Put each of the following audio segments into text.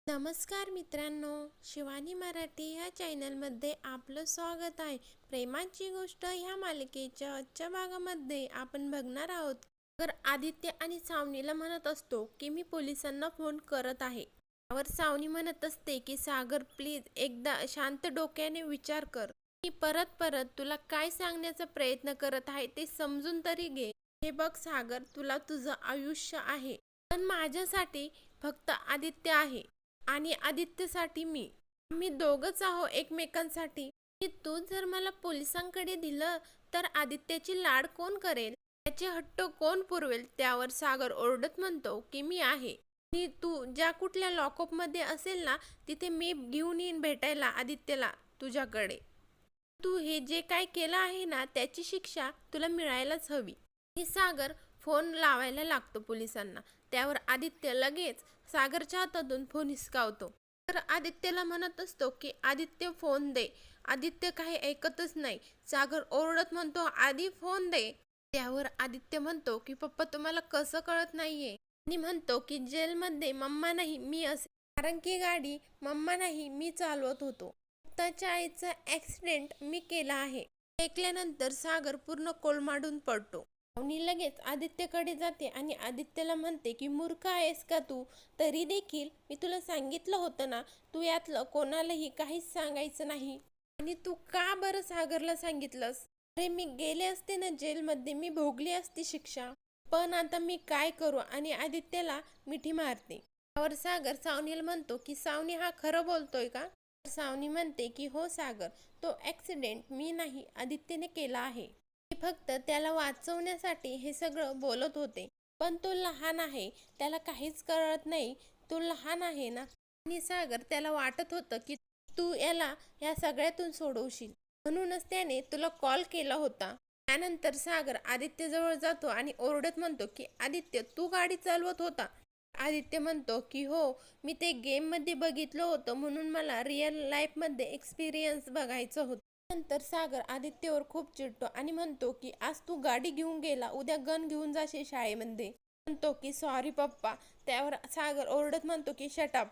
नमस्कार मित्रांनो, शिवानी मराठी ह्या चॅनलमध्ये आपलं स्वागत आहे. प्रेमाची गोष्ट ह्या मालिकेच्या आजच्या भागामध्ये आपण बघणार आहोत. तर आदित्य आणि सावनीला म्हणत असतो की मी पोलिसांना फोन करत आहे. त्यावर सावनी म्हणत असते की सागर प्लीज एकदा शांत डोक्याने विचार कर. मी परत परत तुला काय सांगण्याचा प्रयत्न करत आहे ते समजून तरी घे. हे बघ सागर, तुला तुझं आयुष्य आहे, पण माझ्यासाठी फक्त आदित्य आहे आणि आदित्यसाठी मी दोघंच आहो एकमेकांसाठी. तू जर मला पोलिसांकडे दिलं तर आदित्याची लाड कोण करेल, त्याचे हट्ट कोण पुरवेल. त्यावर सागर ओरडत म्हणतो की मी आहे आणि तू ज्या कुठल्या लॉकअप मध्ये असेल ना, तिथे मी घेऊन येईन भेटायला आदित्यला तुझ्याकडे. तू हे जे काय केलं आहे ना, त्याची शिक्षा तुला मिळायलाच हवी. आणि सागर फोन लावायला लागतो पोलिसांना. त्यावर आदित्य लगेच सागरच्या हातातून फोन हिसकावतो. तर आदित्यला म्हणत असतो की आदित्य फोन दे. आदित्य काही ऐकतच नाही. सागर ओरडत म्हणतो आधी फोन दे. त्यावर आदित्य म्हणतो की पप्पा तुम्हाला कसं कळत नाहीये, आणि म्हणतो की जेलमध्ये मम्मा नाही मी असे, कारण की गाडी मम्मा नाही मी चालवत होतो. त्याच्या आईचा ऍक्सिडेंट मी केला आहे. ऐकल्यानंतर सागर पूर्ण कोलमाडून पडतो. अवनी लगेच आदित्यकडे जाते आणि आदित्यला म्हणते की मूर्ख आहेस का तू? तरी देखील मी तुला सांगितलं होतं ना, तू यातलं कोणालाही काहीच सांगायचं नाही. आणि तू का बरं सागरला सांगितलंस? अरे मी गेले असते ना जेलमध्ये, मी भोगली असती शिक्षा. पण आता मी काय करू? आणि आदित्यला मिठी मारते. त्यावर सागर सावनीला म्हणतो की सावनी हा खरं बोलतोय का? सावनी म्हणते की हो सागर, तो ऍक्सिडेंट मी नाही आदित्यने केला आहे. मी फक्त त्याला वाचवण्यासाठी हे सगळं बोलत होते. पण तो लहान आहे, त्याला काहीच कळत नाही. तो लहान आहे ना. आणि सागर त्याला वाटत होतं की तू याला या सगळ्यातून सोडवशील, म्हणूनच त्याने तुला कॉल केला होता. त्यानंतर सागर आदित्य जवळ जातो आणि ओरडत म्हणतो की आदित्य तू गाडी चालवत होता? आदित्य म्हणतो की हो, मी ते गेम मध्ये बघितलं होतं, म्हणून मला रिअल लाईफ मध्ये एक्सपिरियन्स बघायचं होतं. नंतर सागर आदित्यवर खूप चिडतो आणि म्हणतो की आज तू गाडी घेऊन गेला, उद्या गन घेऊन जाशील शाळेमध्ये. म्हणतो की सॉरी पप्पा. त्यावर सागर ओरडत म्हणतो की शटअप.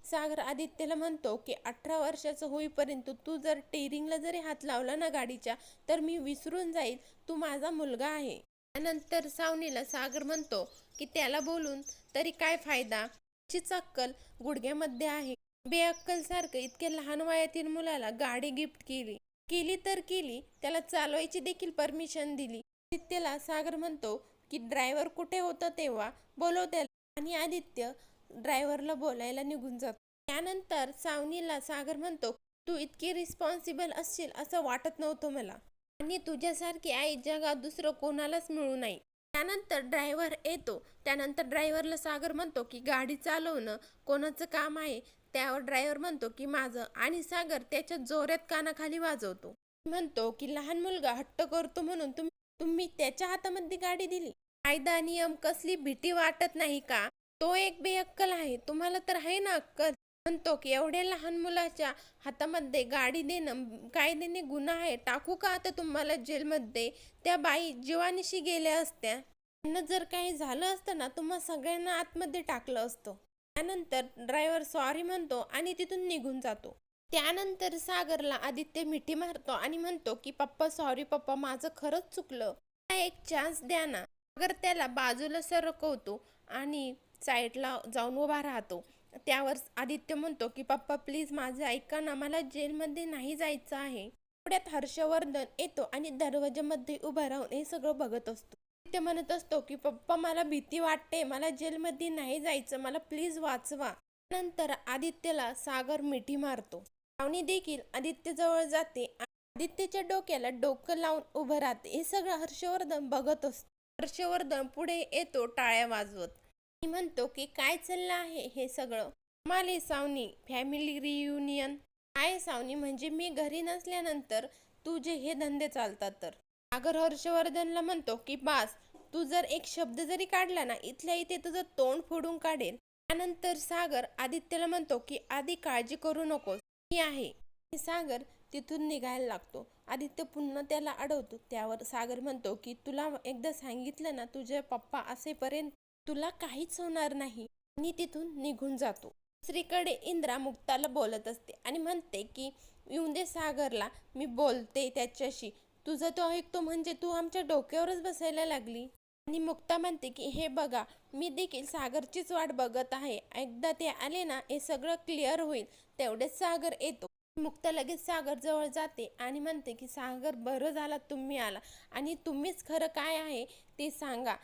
सागर आदित्यला म्हणतो की 18 वर्षाचं होईपर्यंत तू जर टेरिंगला जरी हात लावला ना गाडीच्या, तर मी विसरून जाईल तू माझा मुलगा आहे. त्यानंतर सावनीला सागर म्हणतो की त्याला बोलून तरी काय फायदा, त्याचीच अक्कल गुडघ्यामध्ये आहे. बेअक्कल सारखं इतक्या लहान वयातील मुलाला गाडी गिफ्ट केली केली तर केली, त्याला चालवायची देखील परमिशन दिली. आदित्यला सागर म्हणतो की ड्रायव्हर कुठे होता तेव्हा, बोलव त्याला. आणि आदित्य ड्रायव्हरला बोलायला निघून जातो. त्यानंतर सावनीला सागर म्हणतो तू इतकी रिस्पॉन्सिबल असशील असं वाटत नव्हतं मला, आणि तुझ्यासारखी आई जगात दुसरं कोणालाच मिळू नये. त्यानंतर ड्रायव्हर येतो. त्यानंतर ड्रायव्हरला सागर म्हणतो की गाडी चालवणं कोणाचं काम आहे? त्यावर ड्रायव्हर म्हणतो की माझं. आणि सागर त्याच्या जोरात कानाखाली वाजवतो. म्हणतो की लहान मुलगा हट्ट करतो म्हणून तुम्ही त्याच्या हातामध्ये गाडी दिली. कायदा नियम कसली भीती वाटत नाही का? तो एक बेअक्कल आहे, तुम्हाला तर आहे ना अक्कल. म्हणतो की एवढ्या लहान मुलाच्या हातामध्ये गाडी देणं कायद्याने गुन्हा आहे. टाकू का आता तुम्हाला जेलमध्ये? त्या बाई जीवानिशी गेल्या असत्या. त्यांना जर काही झालं असतं ना, तुम्हा सगळ्यांना आतमध्ये टाकलं असतं. त्यानंतर ड्रायव्हर सॉरी म्हणतो आणि तिथून निघून जातो. त्यानंतर सागरला आदित्य मिठी मारतो आणि म्हणतो की पप्पा सॉरी पप्पा, माझं खरंच चुकलं, मला एक चान्स द्या ना. सागर त्याला बाजूला सरकवतो आणि साईडला जाऊन उभा राहतो. त्यावर आदित्य म्हणतो की पप्पा प्लीज माझं ऐका ना, मला जेलमध्ये नाही जायचं आहे. तेवढ्यात हर्षवर्धन येतो आणि दरवाजामध्ये उभा राहून हे सगळं बघत असतो. आदित्य म्हणत असतो की पप्पा मला भीती वाटते, मला जेलमध्ये नाही जायचं, मला प्लीज वाचवा. नंतर आदित्यला सागर मिठी मारतो. पावनी देखील आदित्य जवळ जाते. आदित्यच्या डोक्याला डोकं लावून उभं राहते. हे सगळं हर्षवर्धन बघत असतो. हर्षवर्धन पुढे येतो टाळ्या वाजवत आणि म्हणतो की काय चाललं आहे हे सगळं? माले सावनी फॅमिली रियुनियन. काय सावनी, म्हणजे मी घरी नसल्यानंतर तुझे हे धंदे चालतात तर? सागर हर्षवर्धनला म्हणतो की बास, तू जर एक शब्द जरी काढला ना, इथल्या इथे तुझं तोंड फोडून काढेल. त्यानंतर सागर आदित्यला म्हणतो की आधी काळजी करू नकोस, मी आहे. सागर तिथून निघायला लागतो. आदित्य पुन्हा त्याला अडवतो. त्यावर सागर म्हणतो की तुला एकदा सांगितलं ना, तुझे पप्पा असेपर्यंत तुला काहीच होणार नाही, आणि तिथून निघून जातो. दुसरीकडे इंद्रा मुक्ताला बोलत असते आणि म्हणते की येऊन दे सागरला, मी बोलते त्याच्याशी. तुझं तो ऐकतो म्हणजे तू आमच्या डोक्यावरच बसायला लागली. आणि मुक्ता म्हणते की हे बघा, मी देखील सागरचीच वाट बघत आहे. एकदा ते आले ना, हे सगळं क्लिअर होईल. तेवढेच सागर येतो. मुक्ता लगेच सागर जवळ जाते आणि म्हणते की सागर, बरं झालं तुम्ही आला आणि तुम्हीच खरं काय आहे ते सांगा.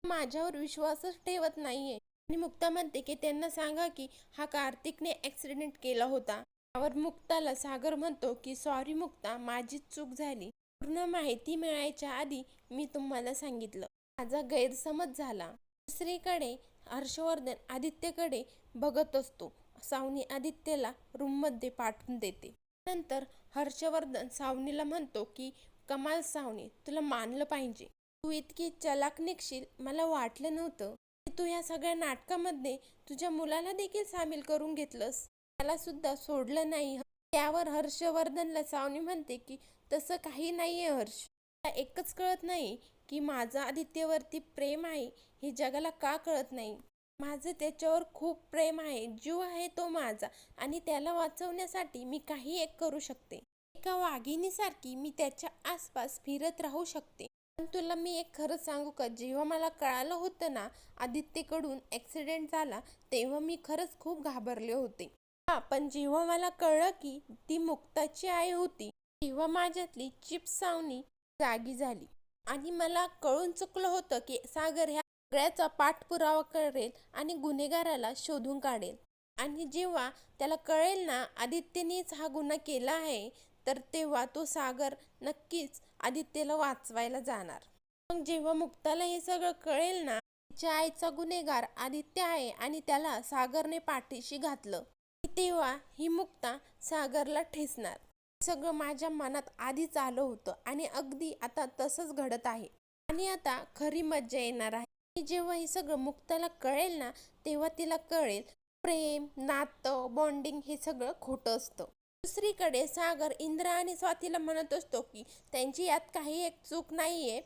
माझ्यावर विश्वासच ठेवत नाहीये. आणि मुक्ता म्हणते की त्यांना सांगा की हा कार्तिकने ॲक्सिडेंट केला होता. त्यावर मुक्ताला सागर म्हणतो की सॉरी मुक्ता, माझीच चूक झाली. पूर्ण माहिती मिळायच्या आधी मी तुम्हाला सांगितलं. माझा गैरसमज झाला. दुसरीकडे हर्षवर्धन आदित्यकडे बघत असतो. सावनी आदित्यला रूममध्ये पाठवून देते. नंतर हर्षवर्धन सावनीला म्हणतो की कमाल सावनी, तुला मानलं पाहिजे. तू इतकी चलाक निघशील मला वाटलं नव्हतं. तू या सगळ्या नाटकामध्ये तुझ्या मुलाला देखील सामील करून घेतलंस. त्याला सुद्धा सोडलं नाही. त्यावर हर्षवर्धनला सावनी म्हणते की तसं काही नाहीये हर्ष. मला एकच कळत नाही की माझं आदित्यवरती प्रेम आहे हे जगाला का कळत नाही. माझं त्याच्यावर खूप प्रेम आहे, जीव आहे तो माझा आणि त्याला वाचवण्यासाठी मी काही एक करू शकते. एका वाघिणीसारखी मी त्याच्या आसपास फिरत राहू शकते. पण तुला मी एक खरं सांगू का, जेव्हा मला कळालं होतं ना आदित्यकडून ॲक्सिडेंट झाला, तेव्हा मी खरंच खूप घाबरले होते. हा, पण जेव्हा मला कळलं की ती मुक्ताची आई होती, तेव्हा माझ्यातली चिप सावनी जागी झाली. आणि मला कळून चुकलं होतं की सागर ह्या सगळ्याचा पाठपुरावा करेल आणि गुन्हेगाराला शोधून काढेल. आणि जेव्हा त्याला कळेल ना आदित्यनेच हा गुन्हा केला आहे, तर तेव्हा तो सागर नक्कीच आदित्यला वाचवायला जाणार. मग जेव्हा मुक्ताला हे सगळं कळेल ना, तिच्या आईचा गुन्हेगार आदित्य आहे आणि त्याला सागरने पाठीशी घातलं, तेव्हा ही मुक्ता सागरला ठेचणार. सगळं माझ्या मनात आधीच आलं होतं आणि अगदी आता तसंच घडत आहे. आणि आता खरी मज्जा येणार आहे. जेव्हा हे सगळं मुक्ताला कळेल ना, तेव्हा तिला कळेल प्रेम, नातं, बॉन्डिंग हे सगळं खोटं असतं. दुसरीकडे सागर इंद्रा आणि स्वातीला म्हणत असतो की त्यांची यात काही एक चूक नाहीये.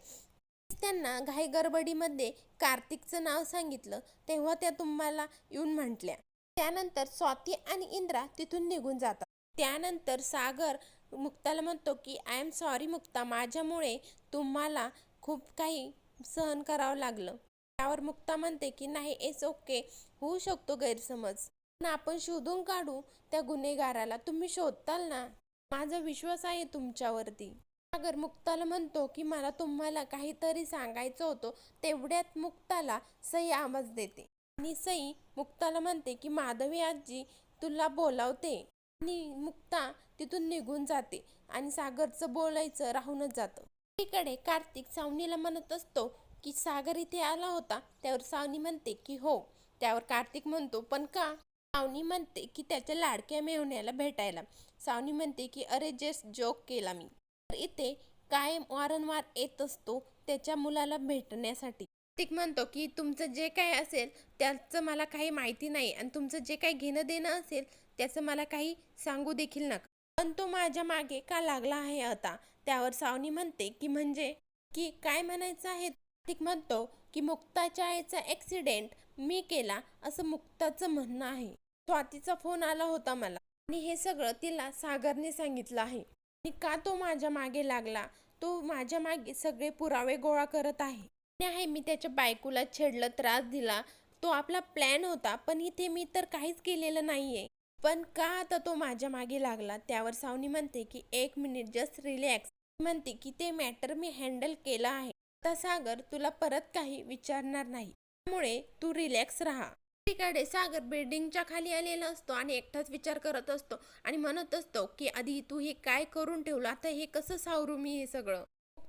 त्यांना घाई गडबडीमध्ये कार्तिकचं नाव सांगितलं, तेव्हा त्या तुम्हाला येऊन म्हटल्या. त्यानंतर स्वाती आणि इंद्रा तिथून निघून जातात. त्यानंतर सागर मुक्ताला म्हणतो की आय एम सॉरी मुक्ता, माझ्यामुळे तुम्हाला खूप काही सहन करावं लागलं. त्यावर मुक्ता म्हणते की नाही, इट्स ओके, होऊ शकतो गैरसमज, पण आपण शोधून काढू त्या गुन्हेगाराला. तुम्ही शोधताल ना, माझा विश्वास आहे तुमच्यावरती. सागर मुक्ताला म्हणतो की मला तुम्हाला काहीतरी सांगायचं होतं. तेवढ्यात मुक्ताला सई आवाज देते आणि सई मुक्ताला म्हणते की माधवी आजी तुला बोलावते. आणि मुक्ता तिथून निघून जाते आणि सागरचं बोलायचं राहूनच जातं. तिकडे कार्तिक सावनीला म्हणत असतो की सागर इथे आला होता. त्यावर सावनी म्हणते की हो. त्यावर कार्तिक म्हणतो पण का? सावनी म्हणते की त्याच्या लाडक्या मेहुण्याला भेटायला. सावनी म्हणते की अरे जस्ट जोक केला मी. तर इथे कायम वारंवार येत असतो त्याच्या मुलाला भेटण्यासाठी. कार्तिक म्हणतो की तुमचं जे काय असेल त्याचं मला काही माहिती नाही आणि तुमचं जे काही घेणं देणं असेल त्याचं मला काही सांगू देखील नका. पण तो माझ्या मागे का लागला आहे आता? त्यावर सावनी म्हणते की म्हणजे की काय म्हणायचं आहे? कार्तिक म्हणतो की मुक्ताच्या आईचा ॲक्सिडेंट मी केला असं मुक्ताचं म्हणणं आहे. स्वातीचा फोन आला होता मला आणि हे सगळं तिला सागरने सांगितलं आहे. आणि का तो माझ्या मागे लागला? तो माझ्या मागे सगळे पुरावे गोळा करत आहे. आहे मी त्याच्या बायकोला छेडलं, त्रास दिला, तो आपला प्लॅन होता. पण इथे मी तर काहीच केलेलं नाहीये. पण का आता तो माझ्या मागे लागला? त्यावर सावनी म्हणते की एक मिनिट, जस्ट रिलॅक्स. म्हणते की ते मॅटर मी हँडल केलं आहे. आता सागर तुला परत काही विचारणार नाही, त्यामुळे तू रिलॅक्स राहा. तिकडे सागर बिल्डिंगच्या खाली आलेला असतो आणि एकटाच विचार करत असतो आणि म्हणत असतो की आधी तू हे काय करून ठेवलं, आता हे कसं सावरू मी हे सगळं?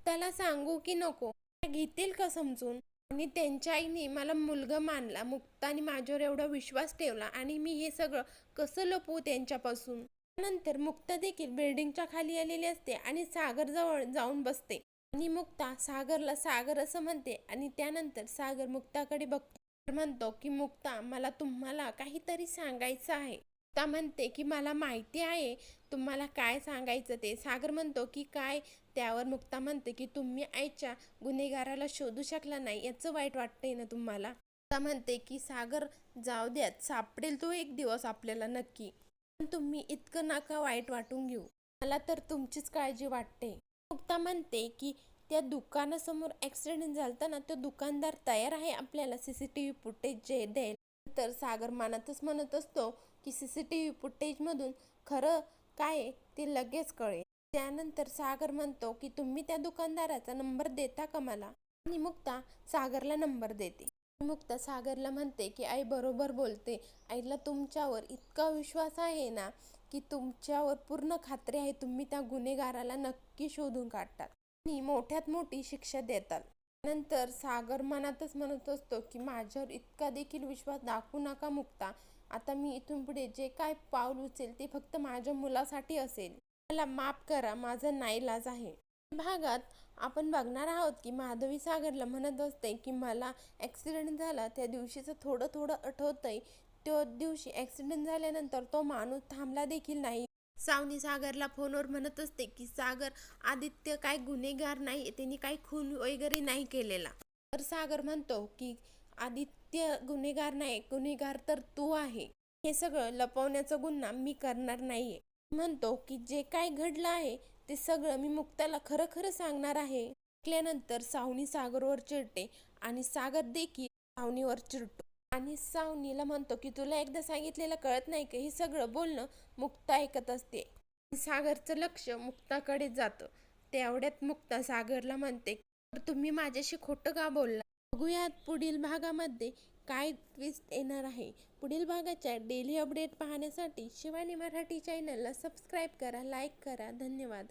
त्याला सांगू की नको? घेतील का समजून? आणि त्यांच्या आईने मला मुलगा मानला, मुक्ताने माझ्यावर एवढा विश्वास ठेवला आणि मी हे सगळं कसं लपवू त्यांच्यापासून? नंतर मुक्ता देखील बिल्डिंगच्या खाली आलेली असते आणि सागर जवळ जाऊन बसते आणि मुक्ता सागरला सागर असं म्हणते आणि त्यानंतर सागर मुक्ताकडे बघतो. म्हणतो की मुक्ता, मला तुम्हाला काहीतरी सांगायचं आहे. मुक्ता म्हणते की मला माहिती आहे तुम्हाला काय सांगायचं ते. सागर म्हणतो की काय? त्यावर मुक्ता म्हणते की तुम्ही आईच्या गुन्हेगाराला शोधू शकला नाही याचं वाईट वाटतंय ना तुम्हाला? मुक्ता म्हणते की सागर जाऊ द्यात, सापडेल तो एक दिवस आपल्याला नक्की. पण तुम्ही इतकं नका वाईट वाटून घेऊ, मला तर तुमचीच काळजी वाटते. मुक्ता म्हणते की त्या दुकानासमोर ॲक्सिडेंट झालता ना, तो दुकानदार तयार आहे आपल्याला CCTV फुटेज जे द्यायला. तर सागर मनातच म्हणत असतो की CCTV फुटेजमधून खरं काय आहे ते लगेच कळेल. त्यानंतर सागर म्हणतो की तुम्ही त्या दुकानदाराचा नंबर देता का मला. आणि मुक्ता सागरला नंबर देते. मुक्ता सागरला म्हणते की आई बरोबर बोलते, आईला तुमच्यावर इतका विश्वास आहे ना की तुमच्यावर पूर्ण खात्री आहे, तुम्ही त्या गुन्हेगाराला नक्की शोधून काढतात आणि मोठ्यात मोठी शिक्षा देतात. नंतर सागर मनातच म्हणत असतो की माझ्यावर इतका देखील विश्वास दाखवू नका मुक्ता, आता मी इथून पुढे जे काय पाऊल उचलेल ते फक्त माझ्या मुलासाठी असेल, मला माफ करा, माझा नाईलाज आहे. भागात आपण बघणार आहोत की माधवी सागरला म्हणत असते की मला ॲक्सिडेंट झाला त्या दिवशीचं थोडं थोडं आठवतंय, त्या दिवशी ॲक्सिडेंट झाल्यानंतर तो माणूस थांबला देखील नाही. सावनी सागरला फोनवर म्हणत असते की सागर, आदित्य काय गुन्हेगार नाही, त्यांनी काही खून वगैरे नाही केलेला. तर सागर म्हणतो की आदित्य गुन्हेगार नाही, गुन्हेगार तर तू आहे, हे सगळं लपवण्याचा गुन्हा मी करणार नाहीये. म्हणतो की जे काय घडलं आहे ते सगळं मी मुक्ताला खरं खरं सांगणार आहे. ऐकल्यानंतर सावनी सागरवर चिडते आणि सागर देखील सावनीवर चिडतो आणि सावनीला म्हणतो की तुला एकदा सांगितलेलं कळत नाही का, हे सगळं बोलणं मुक्ता ऐकत असते. सागरचं लक्ष मुक्ताकडे जातं. तेवढ्यात मुक्ता सागरला म्हणते तर तुम्ही माझ्याशी खोटं का बोलला. बघूयात पुढील भागामध्ये काय ट्विस्ट येणार आहे. पुढील भागाच्या डेली अपडेट पाहण्यासाठी शिवानी मराठी चॅनलला सबस्क्राईब करा, लाईक करा. धन्यवाद.